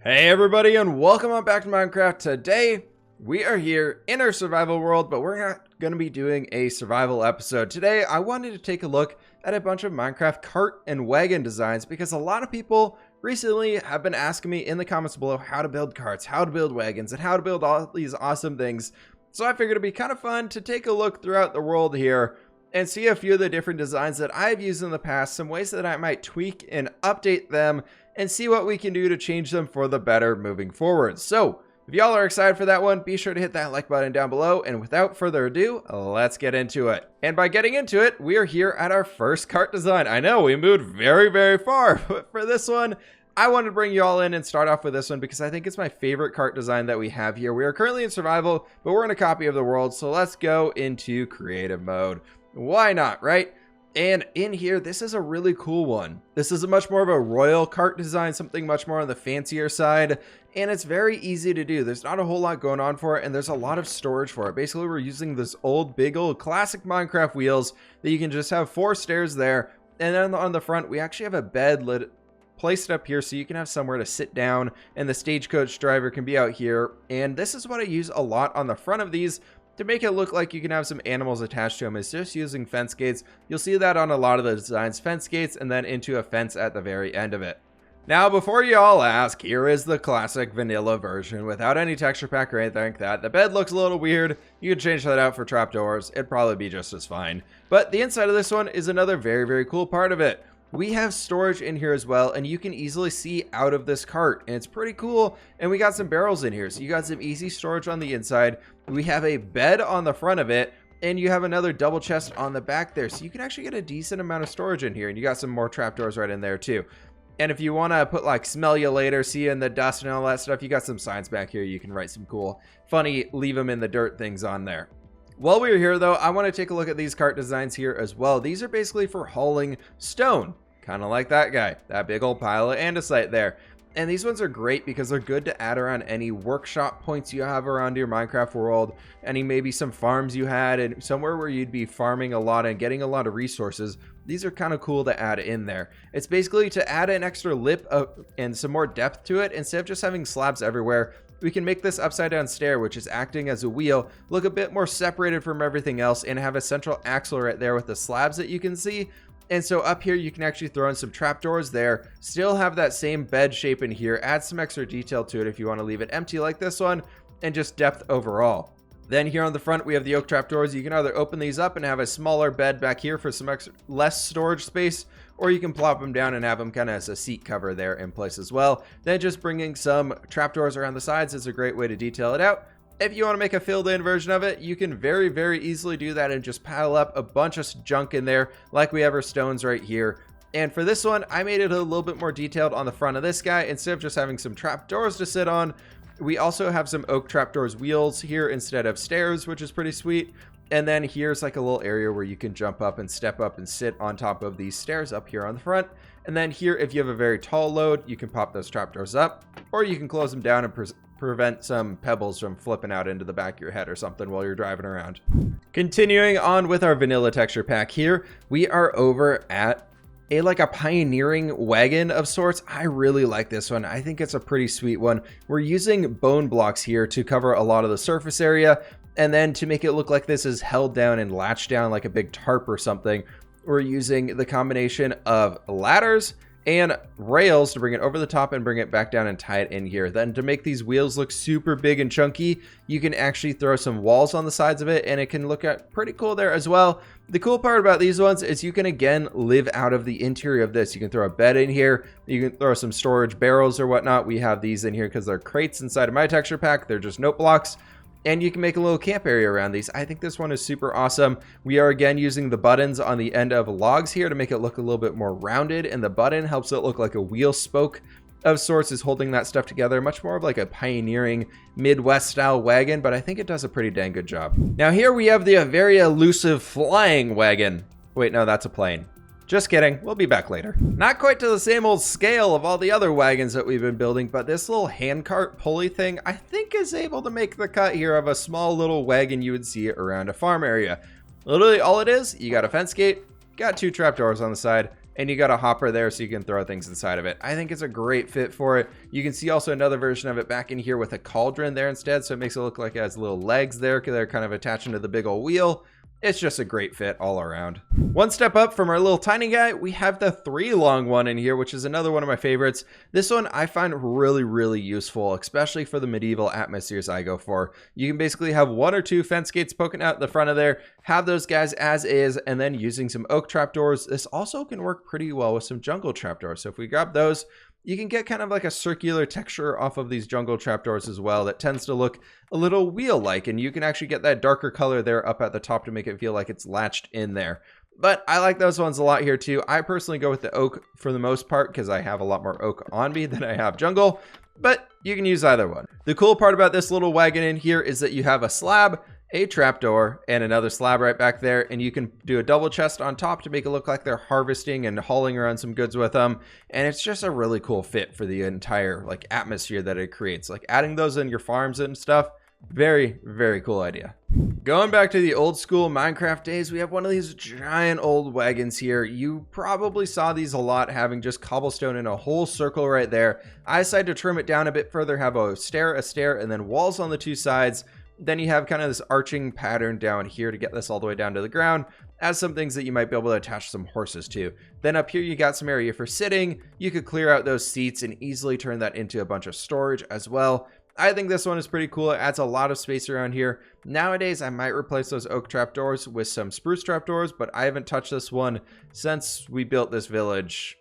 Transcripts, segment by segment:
Hey everybody, and welcome on back to Minecraft. Today we are here in our survival world, but we're not going to be doing a survival episode. Today I wanted to take a look at a bunch of Minecraft cart and wagon designs because a lot of people recently have been asking me in the comments below how to build carts, how to build wagons, and how to build all these awesome things. So I figured it'd be kind of fun to take a look throughout the world here and see a few of the different designs that I've used in the past, some ways that I might tweak and update them, and see what we can do to change them for the better moving forward. So if y'all are excited for that one, be sure to hit that like button down below, and without further ado, let's get into it. And by getting into it, we are here at our first cart design. I know we moved very far, but for this one I wanted to bring you all in and start off with this one because I think it's my favorite cart design that we have here. We are currently in survival, but we're in a copy of the world, so let's go into creative mode. Why not, right? And in here, this is a really cool one. This is a much more of a royal cart design, something much more on the fancier side, and it's very easy to do. There's not a whole lot going on for it, and there's a lot of storage for it. Basically, we're using this big old classic Minecraft wheels that you can just have 4 stairs there, and then on the front, we actually have a bed placed up here so you can have somewhere to sit down, and the stagecoach driver can be out here. And this is what I use a lot on the front of these to make it look like you can have some animals attached to them. Is just using fence gates. You'll see that on a lot of the designs, fence gates, and then into a fence at the very end of it. Now, before you all ask, here is the classic vanilla version without any texture pack or anything like that. The bed looks a little weird. You can change that out for trapdoors. It'd probably be just as fine. But the inside of this one is another very cool part of it. We have storage in here as well, and you can easily see out of this cart, and it's pretty cool. And we got some barrels in here, so you got some easy storage on the inside. We have a bed on the front of it, and you have another double chest on the back there, so you can actually get a decent amount of storage in here. And you got some more trapdoors right in there too. And if you want to put like smell you later, see you in the dust and all that stuff, you got some signs back here. You can write some cool funny leave them in the dirt things on there. While we were here though, I want to take a look at these cart designs here as well. These are basically for hauling stone, kind of like that guy, that big old pile of andesite there. And these ones are great because they're good to add around any workshop points you have around your Minecraft world, any maybe some farms you had, and somewhere where you'd be farming a lot and getting a lot of resources. These are kind of cool to add in there. It's basically to add an extra lip and some more depth to it. Instead of just having slabs everywhere, we can make this upside down stair, which is acting as a wheel, look a bit more separated from everything else and have a central axle right there with the slabs that you can see. And so up here, you can actually throw in some trapdoors there, still have that same bed shape in here, add some extra detail to it if you want to leave it empty like this one, and just depth overall. Then here on the front, we have the oak trapdoors. You can either open these up and have a smaller bed back here for some less storage space, or you can plop them down and have them kind of as a seat cover there in place as well. Then just bringing some trapdoors around the sides is a great way to detail it out. If you want to make a filled-in version of it, you can very easily do that and just pile up a bunch of junk in there like we have our stones right here. And for this one, I made it a little bit more detailed on the front of this guy. Instead of just having some trapdoors to sit on, we also have some oak trapdoors wheels here instead of stairs, which is pretty sweet. And then here's like a little area where you can jump up and step up and sit on top of these stairs up here on the front. And then here, if you have a very tall load, you can pop those trapdoors up, or you can close them down and prevent some pebbles from flipping out into the back of your head or something while you're driving around. Continuing on with our vanilla texture pack here, we are over at like a pioneering wagon of sorts. I really like this one. I think it's a pretty sweet one. We're using bone blocks here to cover a lot of the surface area, and then to make it look like this is held down and latched down like a big tarp or something, we're using the combination of ladders and rails to bring it over the top and bring it back down and tie it in here. Then to make these wheels look super big and chunky, you can actually throw some walls on the sides of it, and it can look pretty cool there as well. The cool part about these ones is you can again live out of the interior of this. You can throw a bed in here, you can throw some storage barrels or whatnot. We have these in here because they're crates inside of my texture pack. They're just note blocks. And you can make a little camp area around these. I think this one is super awesome. We are again using the buttons on the end of logs here to make it look a little bit more rounded, and the button helps it look like a wheel spoke of sorts is holding that stuff together, much more of like a pioneering Midwest style wagon, but I think it does a pretty dang good job. Now here we have the very elusive flying wagon. Wait, no, that's a plane. Just kidding, we'll be back later. Not quite to the same old scale of all the other wagons that we've been building, but this little handcart pulley thing I think is able to make the cut here of a small little wagon you would see around a farm area. Literally all it is, you got a fence gate, got 2 trapdoors on the side, and you got a hopper there so you can throw things inside of it. I think it's a great fit for it. You can see also another version of it back in here with a cauldron there instead, so it makes it look like it has little legs there because they're kind of attaching to the big old wheel. It's just a great fit all around. One step up from our little tiny guy, we have the 3-long one in here, which is another one of my favorites. This one I find really useful, especially for the medieval atmospheres I go for. You can basically have 1 or 2 fence gates poking out the front of there, have those guys as is, and then using some oak trapdoors. This also can work pretty well with some jungle trapdoors. So if we grab those, you can get kind of like a circular texture off of these jungle trapdoors as well that tends to look a little wheel-like, and you can actually get that darker color there up at the top to make it feel like it's latched in there. But I like those ones a lot here too. I personally go with the oak for the most part because I have a lot more oak on me than I have jungle, but you can use either one. The cool part about this little wagon in here is that you have a slab, a trapdoor, and another slab right back there, and you can do a double chest on top to make it look like they're harvesting and hauling around some goods with them. And it's just a really cool fit for the entire like atmosphere that it creates. Like adding those in your farms and stuff, very cool idea. Going back to the old school Minecraft days, we have one of these giant old wagons here. You probably saw these a lot, having just cobblestone in a whole circle right there. I decided to trim it down a bit further, have a stair, and then walls on the 2 sides. Then you have kind of this arching pattern down here to get this all the way down to the ground, as some things that you might be able to attach some horses to. Then up here you got some area for sitting. You could clear out those seats and easily turn that into a bunch of storage as well. I think this one is pretty cool. It adds a lot of space around here. Nowadays I might replace those oak trapdoors with some spruce trapdoors, but I haven't touched this one since we built this village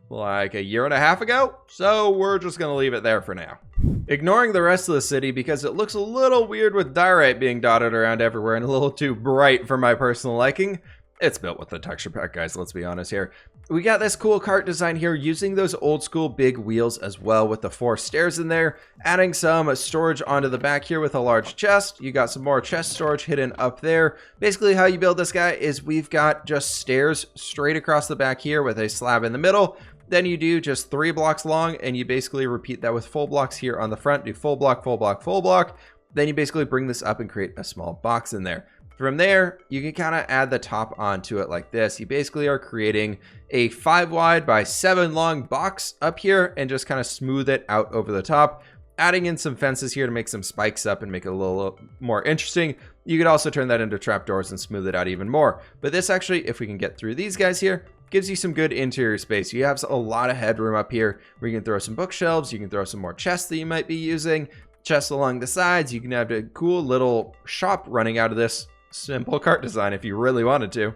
like 1.5 years ago, so we're just gonna leave it there for now. Ignoring the rest of the city because it looks a little weird with diorite being dotted around everywhere and a little too bright for my personal liking. It's built with the texture pack, guys, let's be honest here. We got this cool cart design here using those old school big wheels as well with the 4 stairs in there, adding some storage onto the back here with a large chest. You got some more chest storage hidden up there. Basically how you build this guy is we've got just stairs straight across the back here with a slab in the middle. Then you do just 3 blocks long, and you basically repeat that with full blocks here on the front. Do full block, full block, full block. Then you basically bring this up and create a small box in there. From there, you can kind of add the top onto it like this. You basically are creating a 5 wide by 7 long box up here and just kind of smooth it out over the top. Adding in some fences here to make some spikes up and make it a little more interesting. You could also turn that into trapdoors and smooth it out even more. But this actually, if we can get through these guys here, gives you some good interior space. You have a lot of headroom up here where you can throw some bookshelves, you can throw some more chests that you might be using, chests along the sides. You can have a cool little shop running out of this simple cart design if you really wanted to.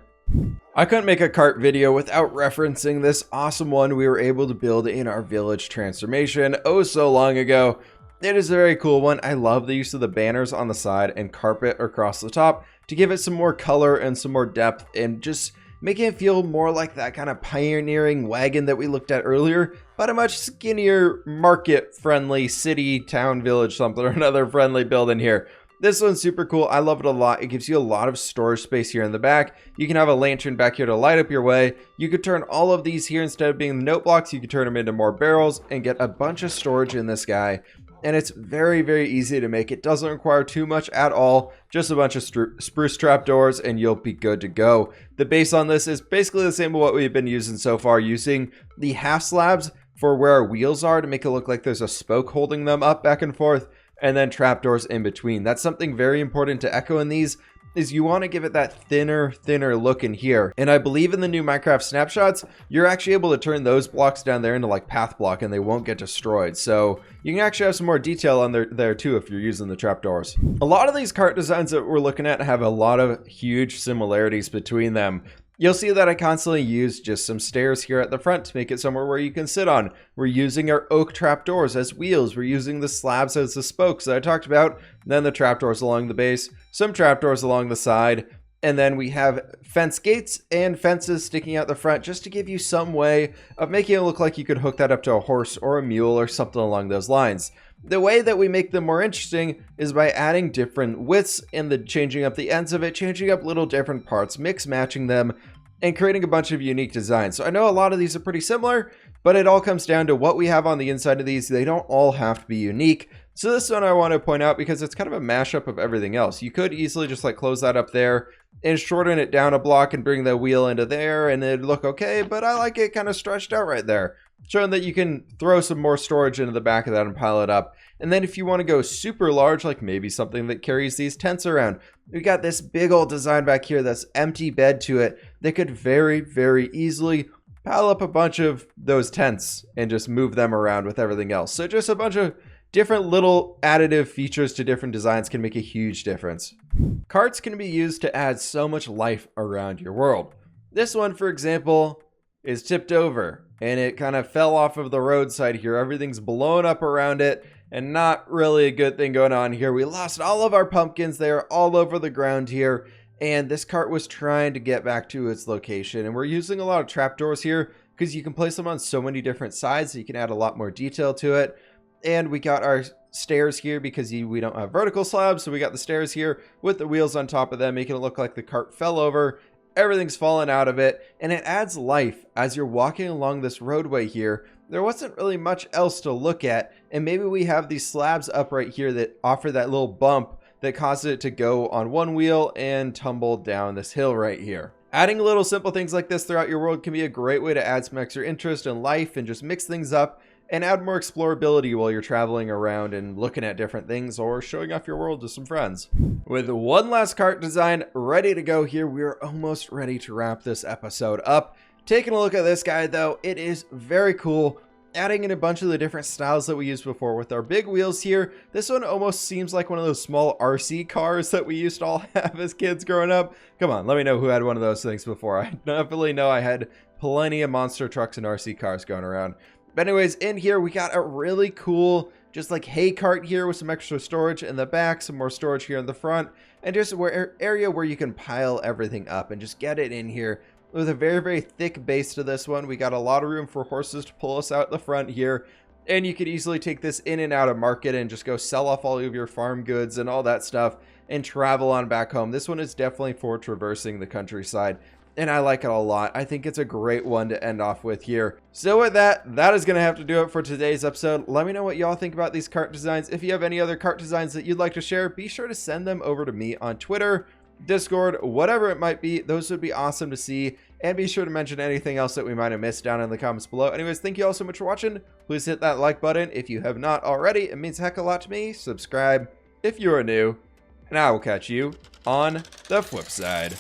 I couldn't make a cart video without referencing this awesome one we were able to build in our village transformation oh so long ago. It is a very cool one. I love the use of the banners on the side and carpet across the top to give it some more color and some more depth and just making it feel more like that kind of pioneering wagon that we looked at earlier, but a much skinnier, market-friendly, city, town, village, something or another friendly building here. This one's super cool. I love it a lot. It gives you a lot of storage space here in the back. You can have a lantern back here to light up your way. You could turn all of these here, instead of being the note blocks, you could turn them into more barrels and get a bunch of storage in this guy. And it's very easy to make. It doesn't require too much at all. Just a bunch of spruce trapdoors and you'll be good to go. The base on this is basically the same as what we've been using so far, using the half slabs for where our wheels are to make it look like there's a spoke holding them up back and forth, and then trapdoors in between. That's something very important to echo in these, is you want to give it that thinner look in here. And I believe in the new Minecraft snapshots, you're actually able to turn those blocks down there into like path block and they won't get destroyed. So you can actually have some more detail on there too if you're using the trapdoors. A lot of these cart designs that we're looking at have a lot of huge similarities between them. You'll see that I constantly use just some stairs here at the front to make it somewhere where you can sit on. We're using our oak trapdoors as wheels. We're using the slabs as the spokes that I talked about. Then the trapdoors along the base, some trapdoors along the side, and then we have fence gates and fences sticking out the front just to give you some way of making it look like you could hook that up to a horse or a mule or something along those lines. The way that we make them more interesting is by adding different widths and changing up the ends of it, changing up little different parts, mix matching them, and creating a bunch of unique designs. So I know a lot of these are pretty similar, but it all comes down to what we have on the inside of these. They don't all have to be unique. So this one I want to point out because it's kind of a mashup of everything else. You could easily just like close that up there and shorten it down a block and bring the wheel into there and it'd look okay, but I like it kind of stretched out right there, showing that you can throw some more storage into the back of that and pile it up. And then if you want to go super large, like maybe something that carries these tents around, we got this big old design back here that's empty bed to it that could very, very easily pile up a bunch of those tents and just move them around with everything else. So just a bunch of different little additive features to different designs can make a huge difference. Carts can be used to add so much life around your world. This one, for example, is tipped over and it kind of fell off of the roadside here. Everything's blown up around it and not really a good thing going on here. We lost all of our pumpkins. They are all over the ground here. And this cart was trying to get back to its location. And we're using a lot of trapdoors here because you can place them on so many different sides. So you can add a lot more detail to it. And we got our stairs here because we don't have vertical slabs. So we got the stairs here with the wheels on top of them, making it look like the cart fell over. Everything's fallen out of it. And it adds life as you're walking along this roadway here. There wasn't really much else to look at. And maybe we have these slabs up right here that offer that little bump that causes it to go on one wheel and tumble down this hill right here. Adding little simple things like this throughout your world can be a great way to add some extra interest and life and just mix things up and add more explorability while you're traveling around and looking at different things or showing off your world to some friends. With one last cart design ready to go here, we're almost ready to wrap this episode up. Taking a look at this guy though, it is very cool. Adding in a bunch of the different styles that we used before with our big wheels here. This one almost seems like one of those small RC cars that we used to all have as kids growing up. Come on, let me know who had one of those things before. I definitely know I had plenty of monster trucks and RC cars going around. But anyways, in here we got a really cool just like hay cart here with some extra storage in the back, some more storage here in the front, and just an area where you can pile everything up and just get it in here. With a very, very thick base to this one, we got a lot of room for horses to pull us out the front here. And you could easily take this in and out of market and just go sell off all of your farm goods and all that stuff and travel on back home. This one is definitely for traversing the countryside. And I like it a lot. I think it's a great one to end off with here. So with that, that is going to have to do it for today's episode. Let me know what y'all think about these cart designs. If you have any other cart designs that you'd like to share, be sure to send them over to me on Twitter, Discord, whatever it might be. Those would be awesome to see. And be sure to mention anything else that we might have missed down in the comments below. Anyways, thank you all so much for watching. Please hit that like button if you have not already. It means a heck of a lot to me. Subscribe if you are new. And I will catch you on the flip side.